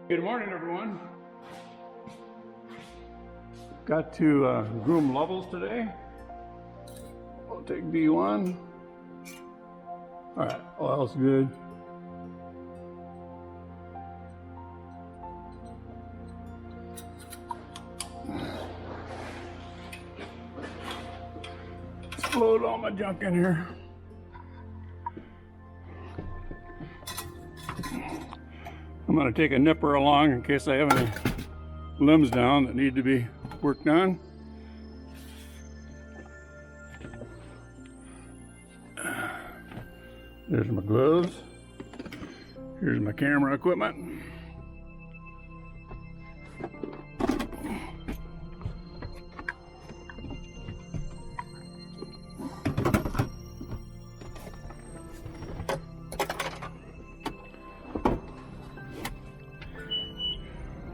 Good morning, everyone. Got to Groom Lovells today. I'll take B1. All right, oil's good. Let's load all my junk in here. I'm going to take a nipper along in case I have any limbs down that need to be worked on. There's my gloves. Here's my camera equipment.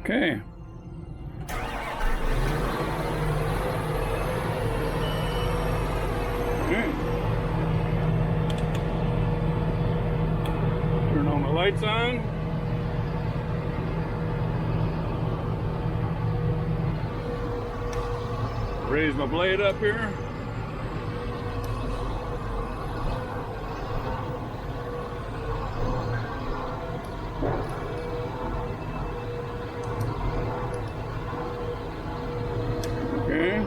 Okay. Turn all my lights on. Raise my blade up here. Okay.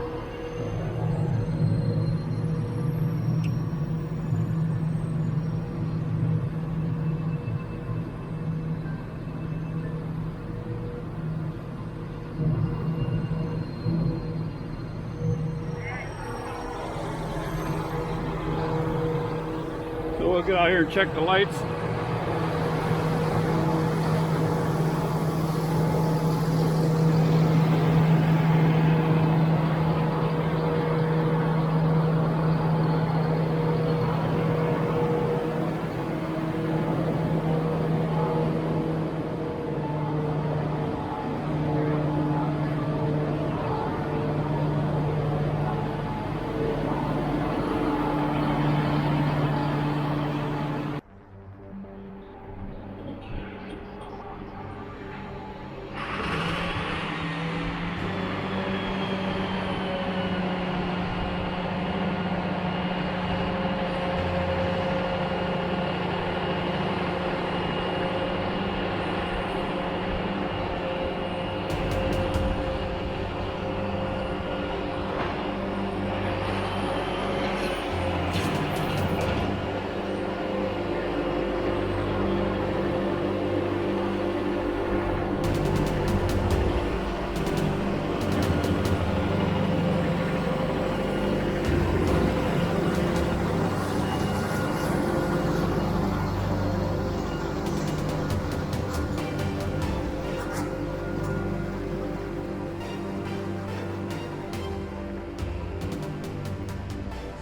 So we'll get out here and check the lights.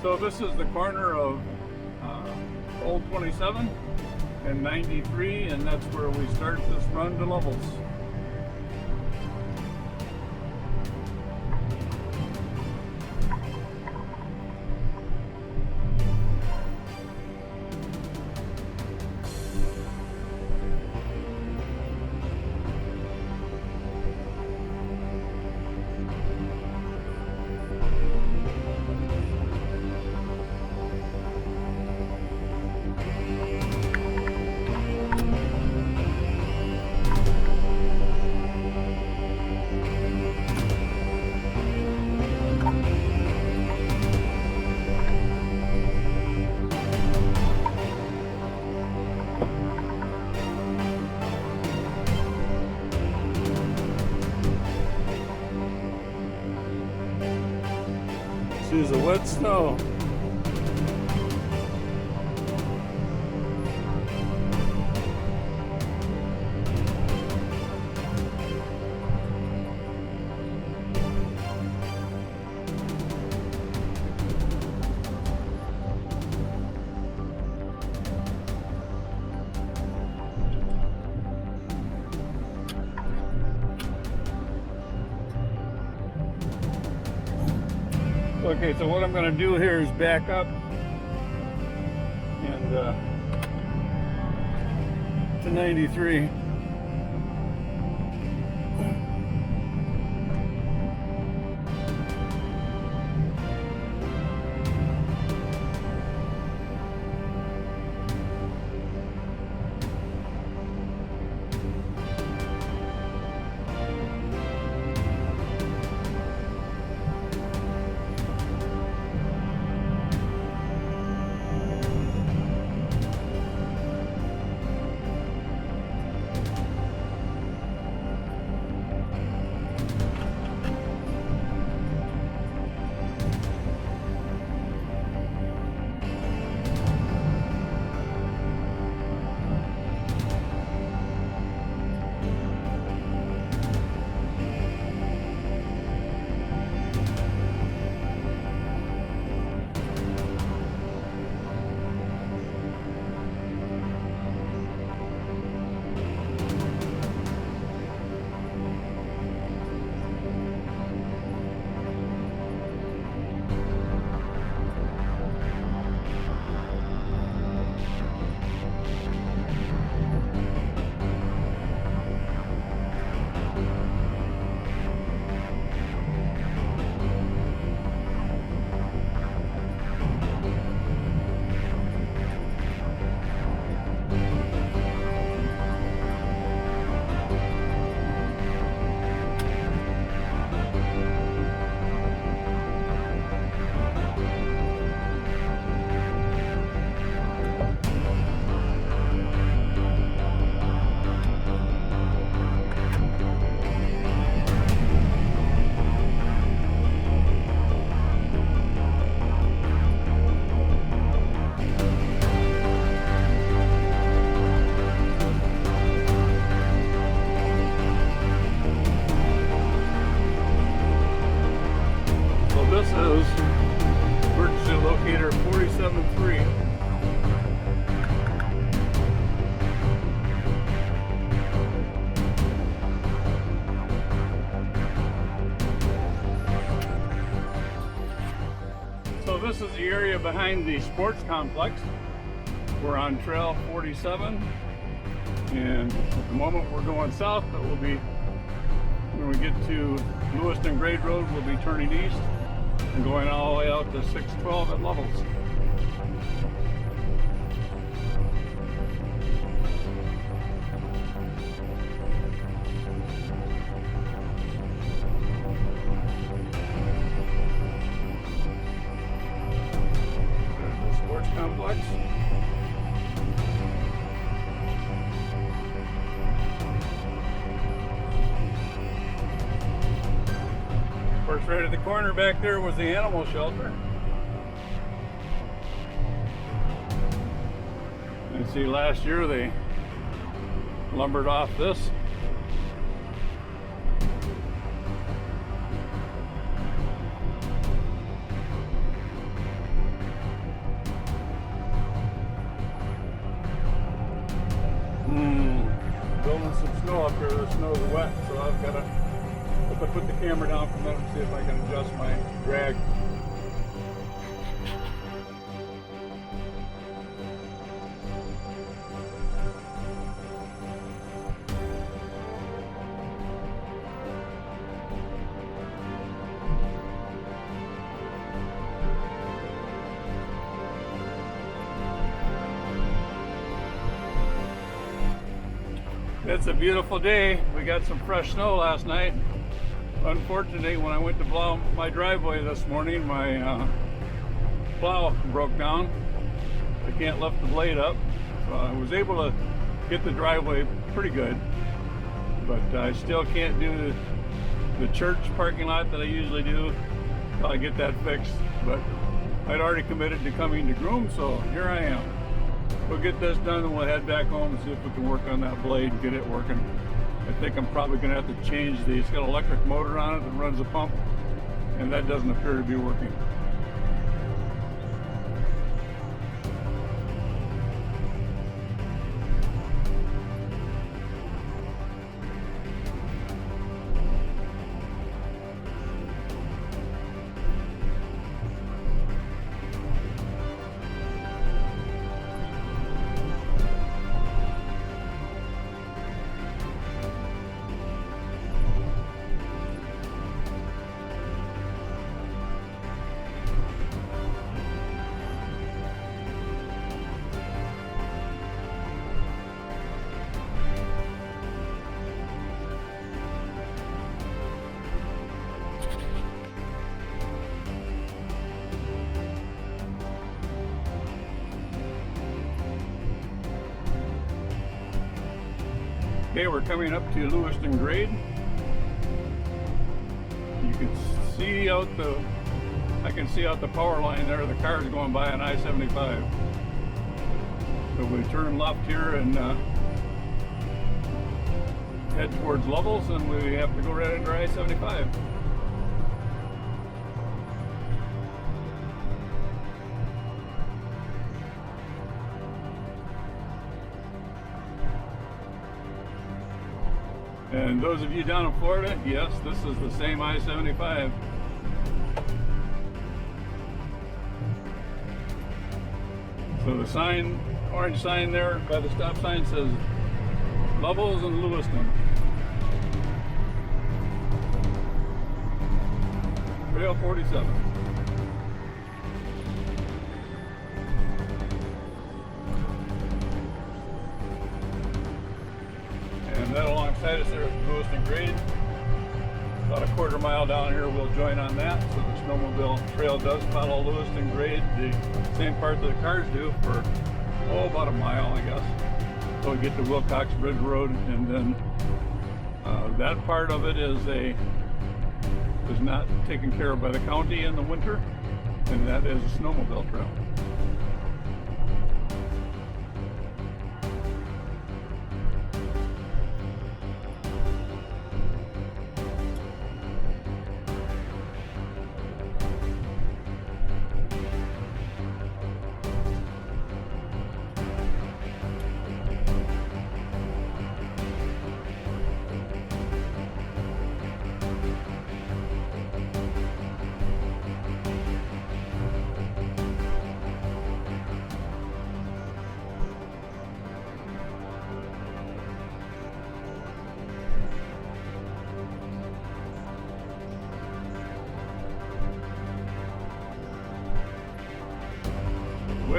So this is the corner of Old 27 and 93, and that's where we start this run to Lovells. This is a wet snow. Okay, so what I'm going to do here is back up and to 93. right behind the sports complex. We're on Trail 47, and at the moment we're going south, but we'll be, when we get to Lewiston Grade Road, we'll be turning east and going all the way out to 612 at Lovells. Complex. Of course, right at the corner back there was the animal shelter. And see, last year they lumbered off this. Building some snow up here. The snow's wet, so I've got to put the camera down for a minute and see if I can adjust my drag. It's a beautiful day. We got some fresh snow last night. Unfortunately, when I went to plow my driveway this morning, my plow broke down. I can't lift the blade up. So I was able to get the driveway pretty good, but I still can't do the church parking lot that I usually do until I get that fixed. But I'd already committed to coming to Groom, so here I am. We'll get this done and we'll head back home and see if we can work on that blade and get it working. I think I'm probably going to have to change it's got an electric motor on it that runs a pump, and that doesn't appear to be working. Okay, we're coming up to Lewiston Grade. You can see out I can see out the power line there. The car's going by on I-75. So we turn left here and head towards Lovells, and we have to go right under I-75. And those of you down in Florida, yes, this is the same I-75. So the sign, orange sign there by the stop sign says Lovells and Lewiston. Trail 47. And then alongside us there is Lewiston Grade. About a quarter mile down here, we'll join on that. So the snowmobile trail does follow Lewiston Grade, the same part that the cars do, for about a mile, I guess. So we get to Wilcox Bridge Road, and then that part of it is not taken care of by the county in the winter, and that is a snowmobile trail.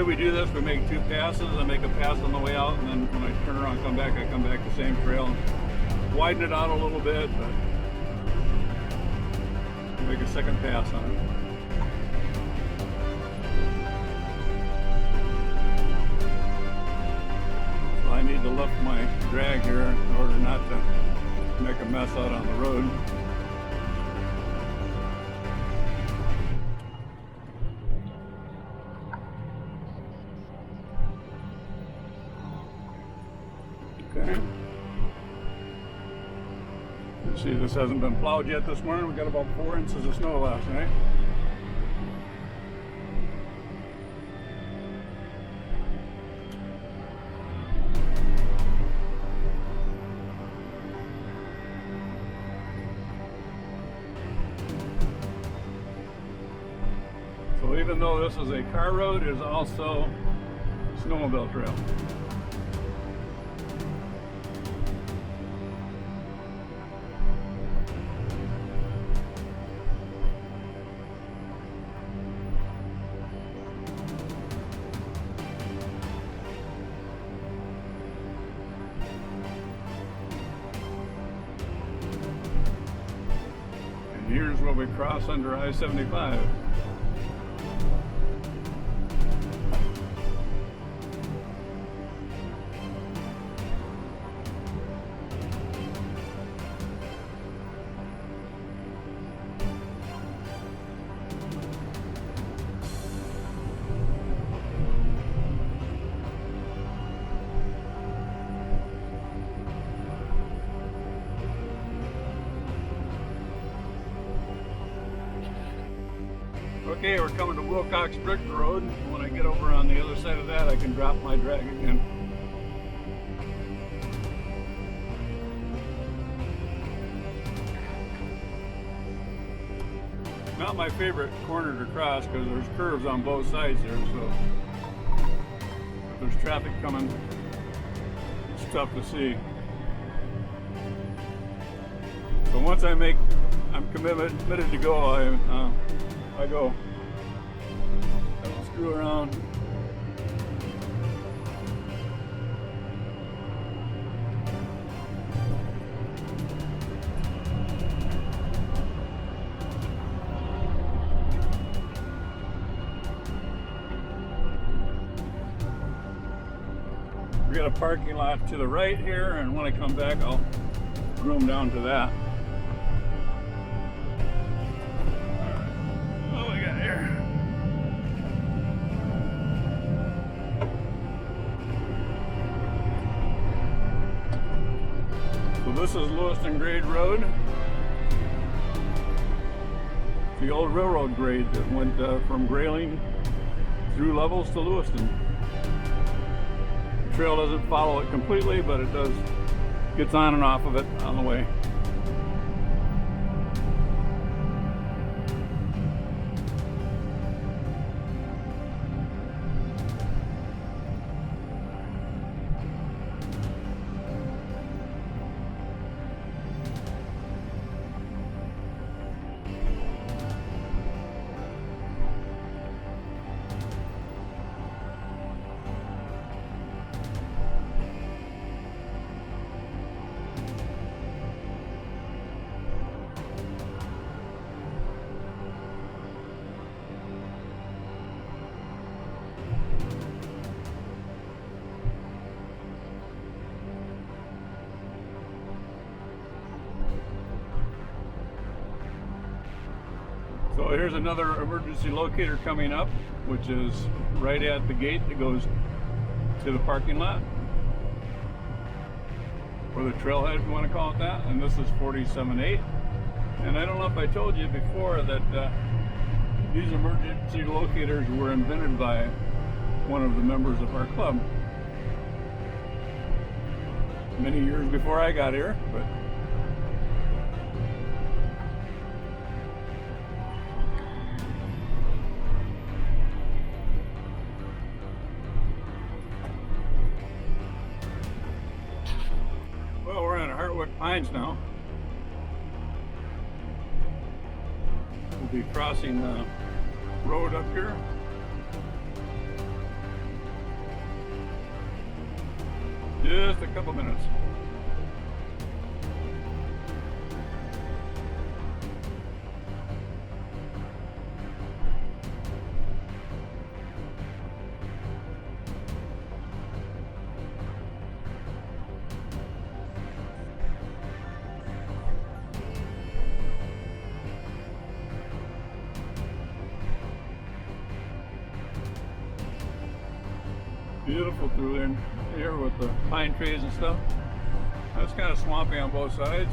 way we do this, we make 2 passes. I make a pass on the way out, and then when I turn around and come back, I come back the same trail. Widen it out a little bit, but make a second pass on it. So I need to lift my drag here in order not to make a mess out on the road. Okay. You see, this hasn't been plowed yet this morning. We got about 4 inches of snow last night. So even though this is a car road, it is also a snowmobile trail. Here's where we cross under I-75. Okay, we're coming to Wilcox Brick Road. When I get over on the other side of that, I can drop my drag again. Not my favorite corner to cross because there's curves on both sides here, so if there's traffic coming, it's tough to see. So once I'm committed to go, I go. I don't screw around. We got a parking lot to the right here, and when I come back, I'll groom down to that. This is Lewiston Grade Road. The old railroad grade that went from Grayling through Lovells to Lewiston. The trail doesn't follow it completely, but it does gets on and off of it on the way. So here's another emergency locator coming up, which is right at the gate that goes to the parking lot, or the trailhead if you want to call it that, and this is 47.8. And I don't know if I told you before that these emergency locators were invented by one of the members of our club many years before I got here, but Pines now. We'll be crossing the road up here. Just a couple minutes. Beautiful through in here with the pine trees and stuff. It's kind of swampy on both sides.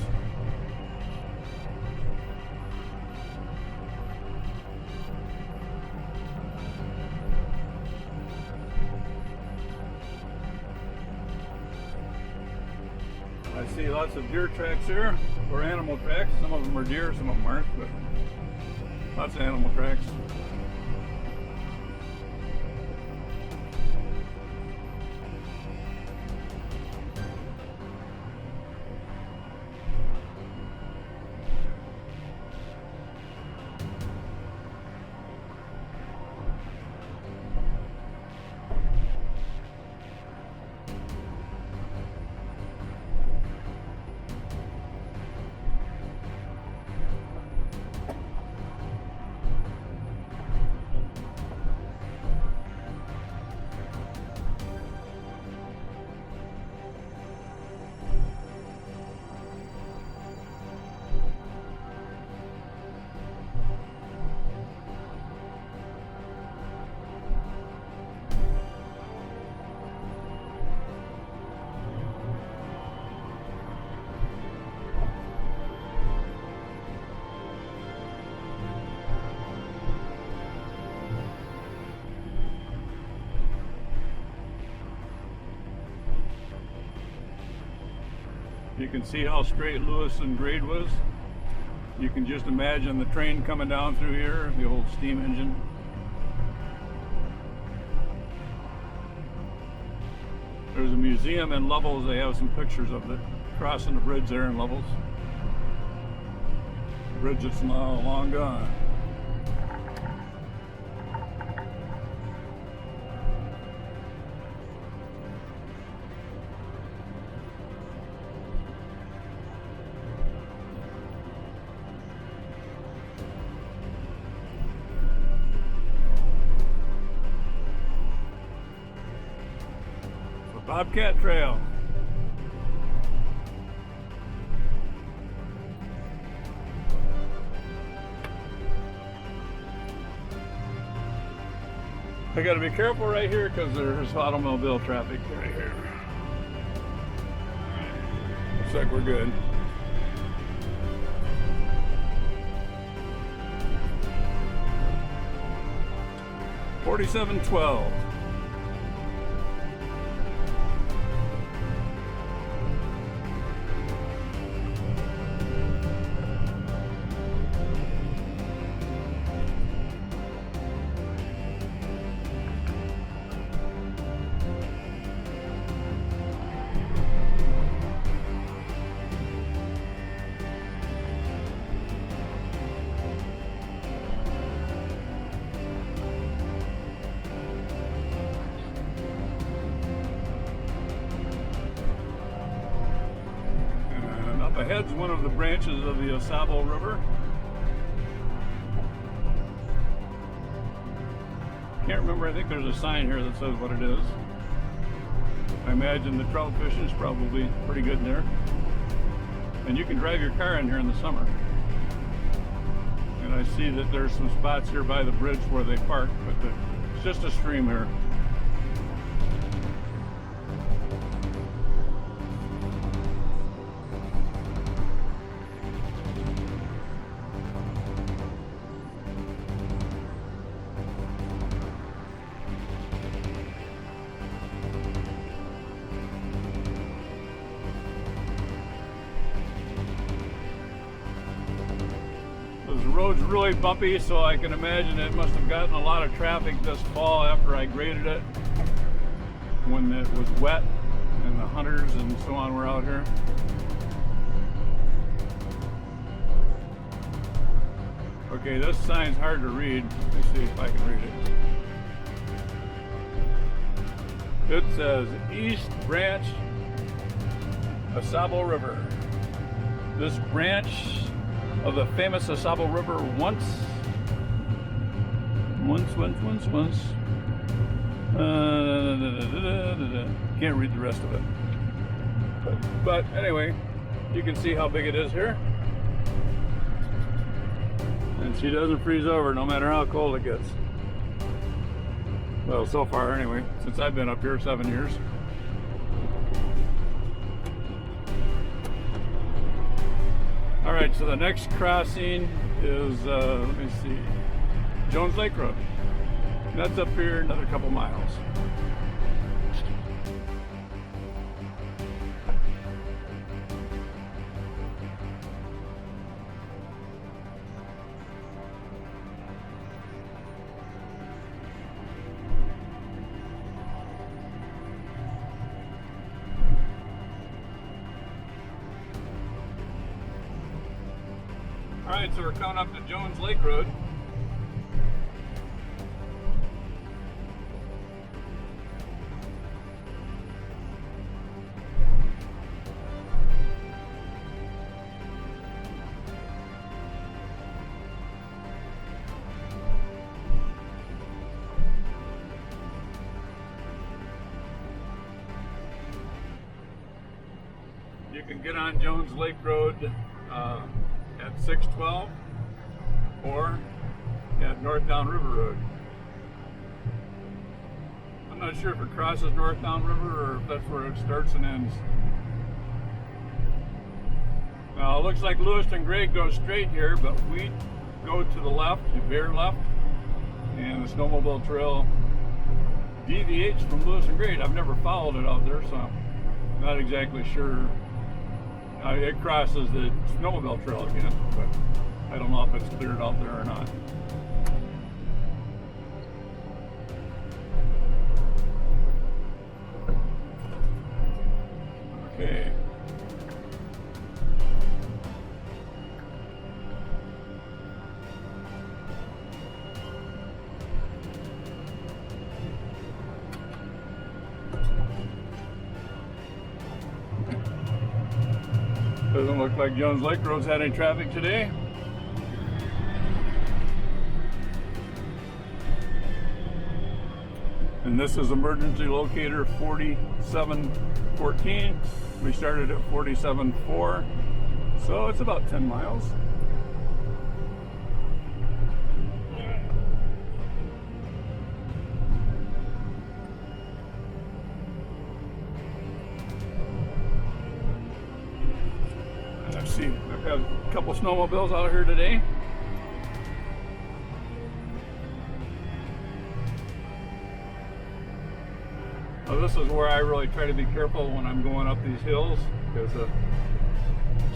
I see lots of deer tracks here, or animal tracks. Some of them are deer, some of them aren't, but lots of animal tracks. You can see how straight Lewiston grade was. You can just imagine the train coming down through here, the old steam engine. There's a museum in Lovells. They have some pictures of it crossing the bridge there in Lovells. The bridge that's now long gone. Bobcat Trail. I gotta be careful right here because there's automobile traffic right here. Looks like we're good. $47.12. Ahead's one of the branches of the Osabo River. Can't remember, I think there's a sign here that says what it is. I imagine the trout fishing is probably pretty good in there. And you can drive your car in here in the summer. And I see that there's some spots here by the bridge where they park, but it's just a stream here. The road's really bumpy, so I can imagine it must have gotten a lot of traffic this fall after I graded it when it was wet and the hunters and so on were out here. Okay, this sign's hard to read. Let me see if I can read it. It says East Branch Asabo River. This branch of the famous Asabo River once. Can't read the rest of it. But anyway, you can see how big it is here. And she doesn't freeze over no matter how cold it gets. Well, so far anyway, since I've been up here 7 years. All right, so the next crossing is, let me see, Jones Lake Road. That's up here another couple miles. All right, so we're coming up to Jones Lake Road. You can get on Jones Lake Road at 612 or at North Down River Road. I'm not sure if it crosses North Down River or if that's where it starts and ends. Now it looks like Lewiston Grade goes straight here, but we go to the left, to veer left, and the snowmobile trail deviates from Lewiston Grade. I've never followed it out there, so I'm not exactly sure. It crosses the snowmobile trail again, but I don't know if it's cleared out there or not. Okay. Doesn't look like Jones Lake Road's had any traffic today. And this is emergency locator 4714. We started at 47.4, so it's about 10 miles. Let's see, I've got a couple snowmobiles out here today. Well, this is where I really try to be careful when I'm going up these hills, because the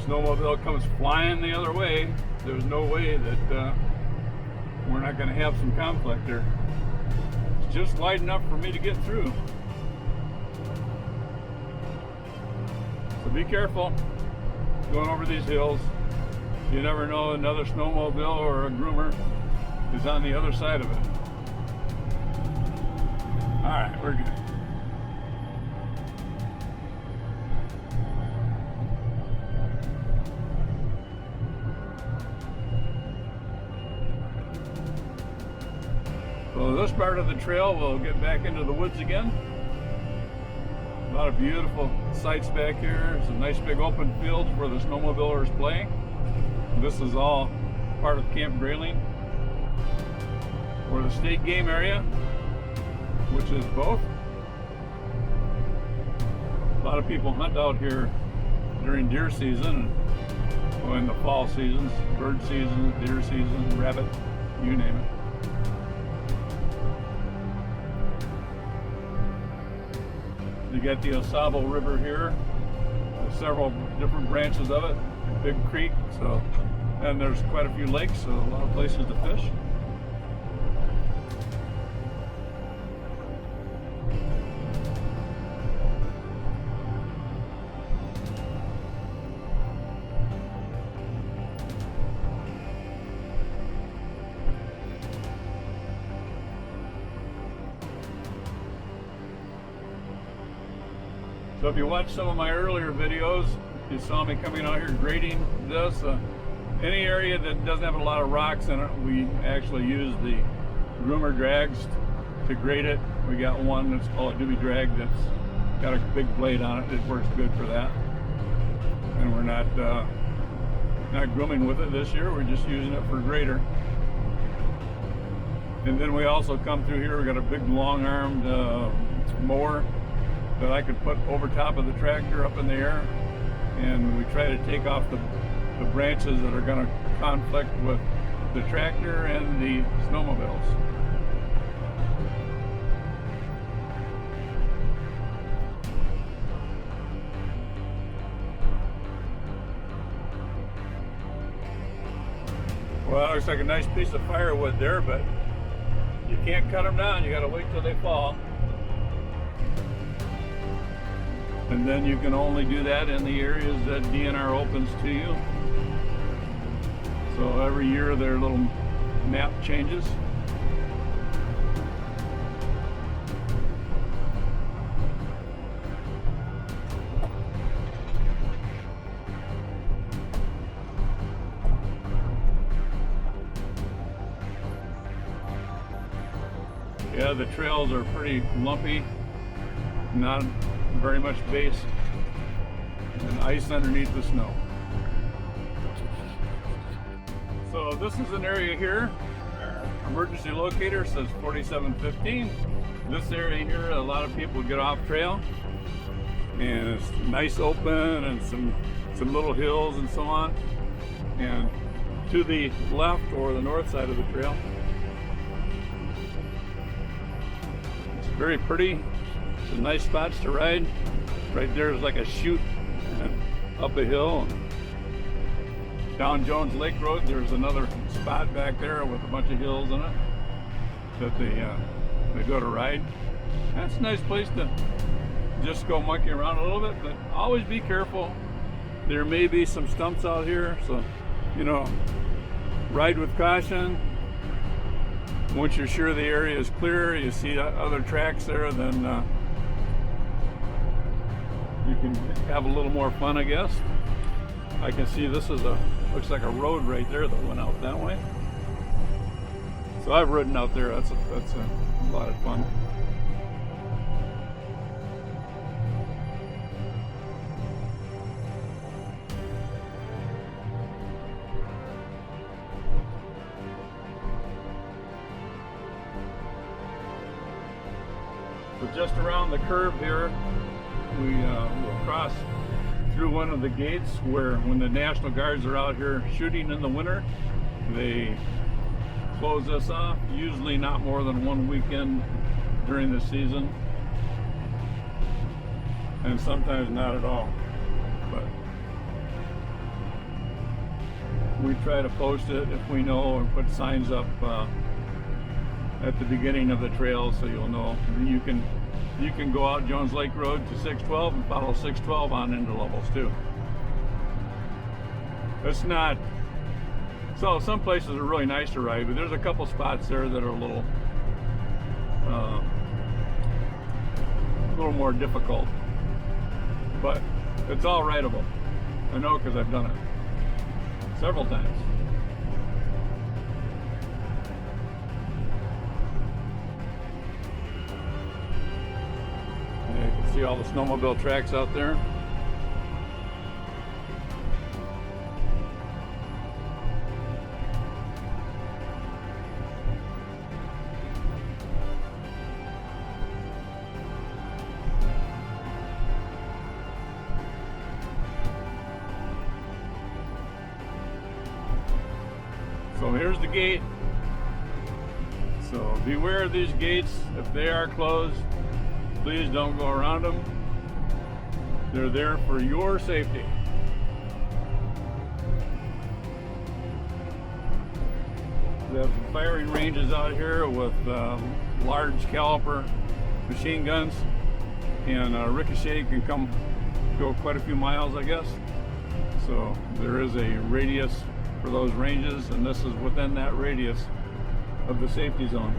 snowmobile comes flying the other way. There's no way that we're not going to have some conflict there. It's just wide enough for me to get through. So be careful going over these hills. You never know, another snowmobile or a groomer is on the other side of it. All right, we're good. So this part of the trail, we'll get back into the woods again. A lot of beautiful sights back here. Some nice big open fields where the snowmobilers play. This is all part of Camp Grayling, or the state game area, which is both. A lot of people hunt out here during deer season, or in the fall seasons, bird season, deer season, rabbit, you name it. You got the Asabo River here. There's several different branches of it. A big creek, so, and there's quite a few lakes, so a lot of places to fish. So if you watch some of my earlier videos, you saw me coming out here grading this. Any area that doesn't have a lot of rocks in it, we actually use the groomer drags to grade it. We got one that's called a doobie drag that's got a big blade on it. It works good for that. And we're not grooming with it this year. We're just using it for grader. And then we also come through here. We got a big long-armed mower that I could put over top of the tractor up in the air, and we try to take off the branches that are going to conflict with the tractor and the snowmobiles. Well, it looks like a nice piece of firewood there, but you can't cut them down. You got to wait till they fall. And then you can only do that in the areas that DNR opens to you. So every year their little map changes. Yeah, the trails are pretty lumpy, not very much base, and ice underneath the snow. So this is an area here. Emergency locator says 4715. This area here, a lot of people get off trail, and it's nice open and some little hills and so on. And to the left or the north side of the trail, it's very pretty. Some nice spots to ride. Right there is like a chute and up a hill. Down Jones Lake Road, there's another spot back there with a bunch of hills in it that they go to ride. That's a nice place to just go monkey around a little bit, but always be careful. There may be some stumps out here, so ride with caution. Once you're sure the area is clear, you see other tracks there, then you can have a little more fun, I guess. I can see this is looks like a road right there that went out that way. So I've ridden out there. That's a lot of fun. So just around the curve here, we will cross through one of the gates where, when the National Guards are out here shooting in the winter, they close us off, usually not more than one weekend during the season, and sometimes not at all. But we try to post it if we know, or put signs up at the beginning of the trail so you'll know. You can go out Jones Lake Road to 612 and follow 612 on into Lovells too. It's not, so some places are really nice to ride, but there's a couple spots there that are a little more difficult. But it's all rideable. I know, because I've done it several times. You can see all the snowmobile tracks out there. So here's the gate. So beware of these gates. If they are closed, please don't go around them. They're there for your safety. They have some firing ranges out here with large caliber machine guns, and ricochet can go quite a few miles, I guess. So there is a radius for those ranges, and this is within that radius of the safety zone.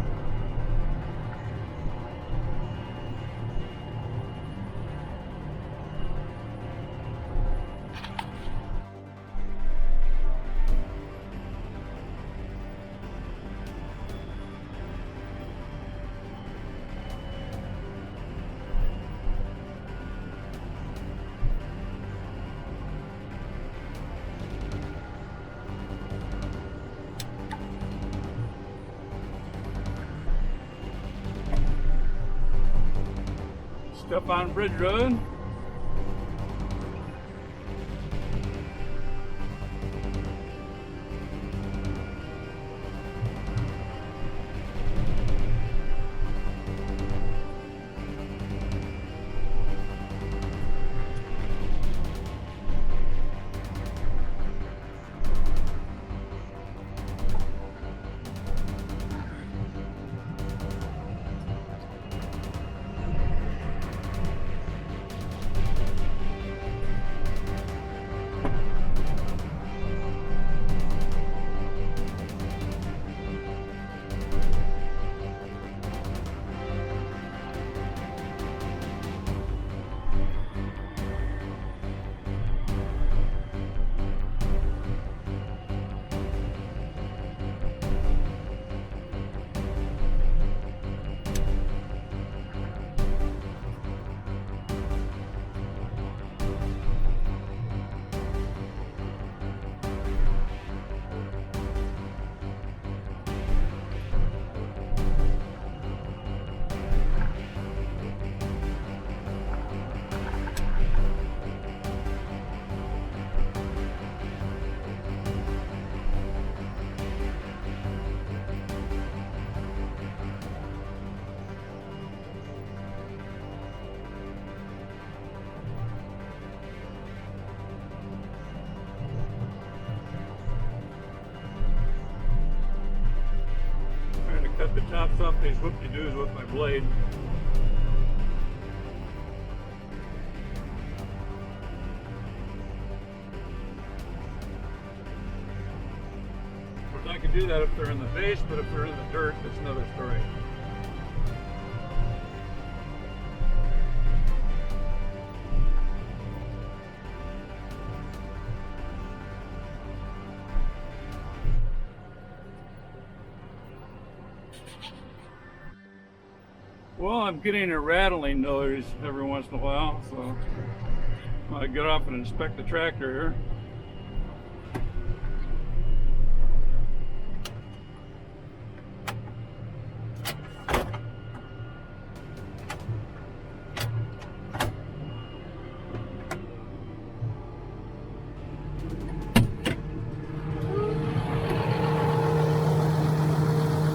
up on Bridge Road. Cut the tops off these whoop-de-doos with my blade. Of course, I can do that if they're in the base, but if they're in the dirt, that's another story. Well, I'm getting a rattling noise every once in a while, so I get off and inspect the tractor here.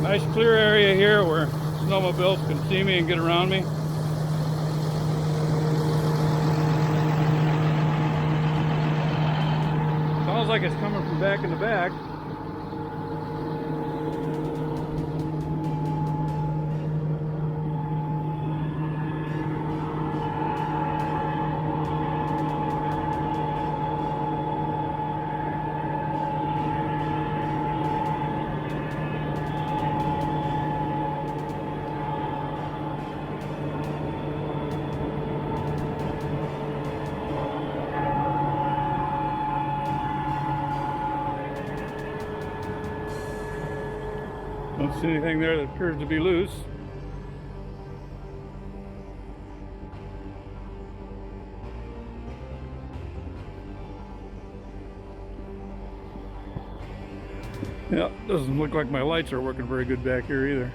Nice clear area here where snowmobiles can see me and get around me. Sounds like it's coming from back in the back. Don't see anything there that appears to be loose. Yeah, doesn't look like my lights are working very good back here either.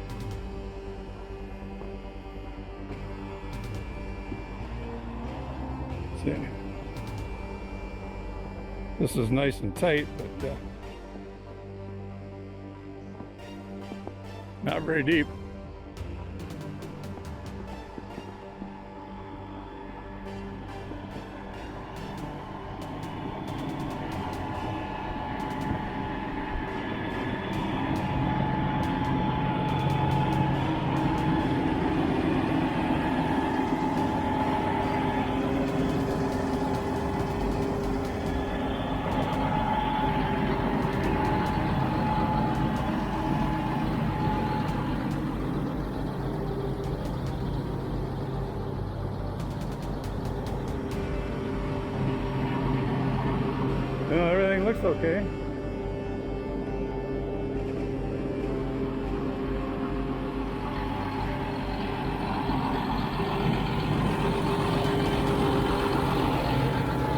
See, this is nice and tight, but not very deep. Everything looks okay.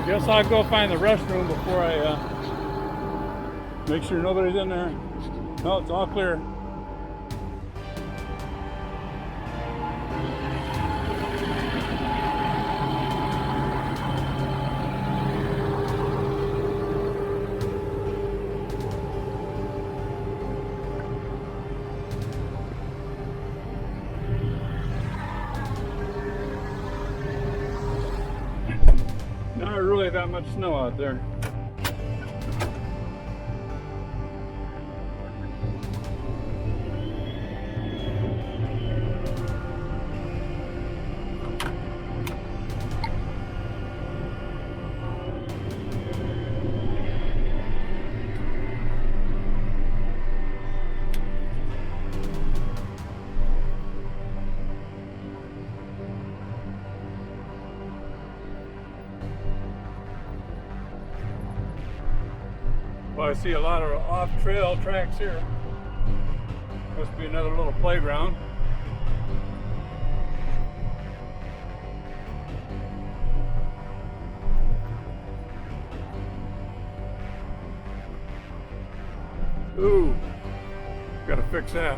Guess I'll go find the restroom before I make sure nobody's in there. No, it's all clear. not really that much snow out there. Well, I see a lot of off-trail tracks here. Must be another little playground. Ooh, gotta fix that.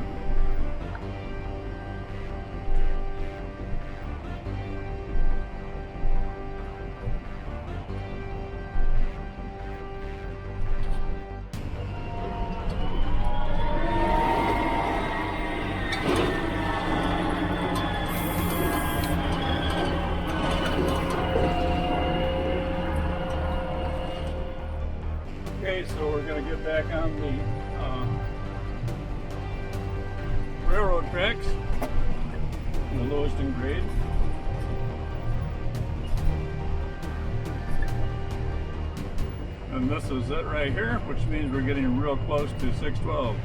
Okay, so we're going to get back on the railroad tracks, the lowest in grade. And this is it right here, which means we're getting real close to 612.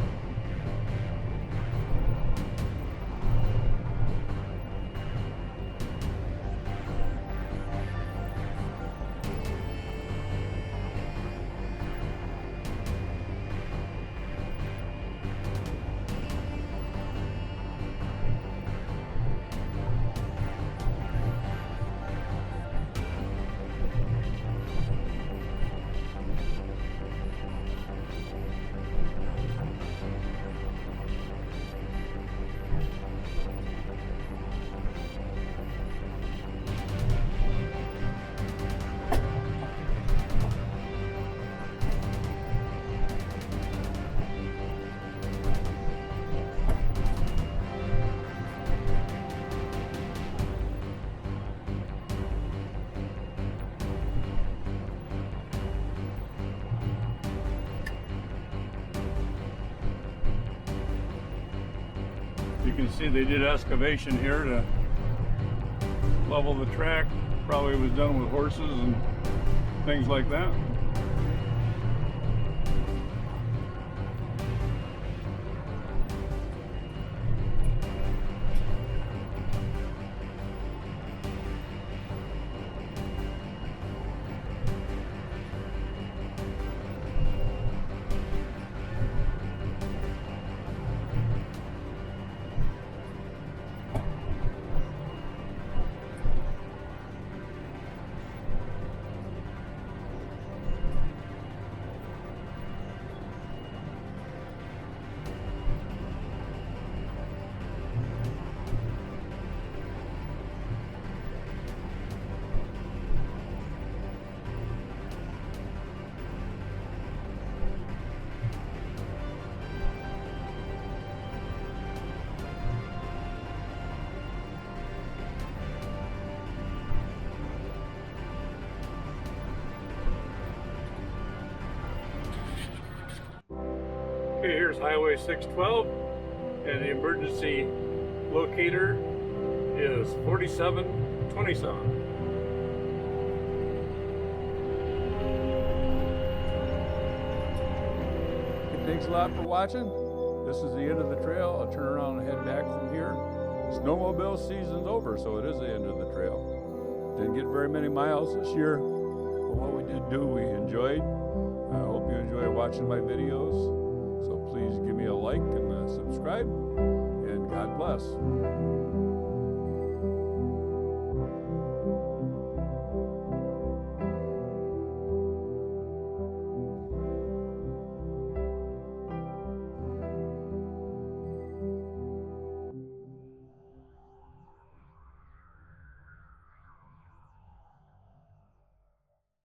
You can see they did excavation here to level the track. Probably was done with horses and things like that. Okay, here's Highway 612, and the emergency locator is 4727. Thanks a lot for watching. This is the end of the trail. I'll turn around and head back from here. Snowmobile season's over, so it is the end of the trail. Didn't get very many miles this year, but what we did do, we enjoyed. I hope you enjoy watching my videos. So please give me a like and subscribe, and God bless.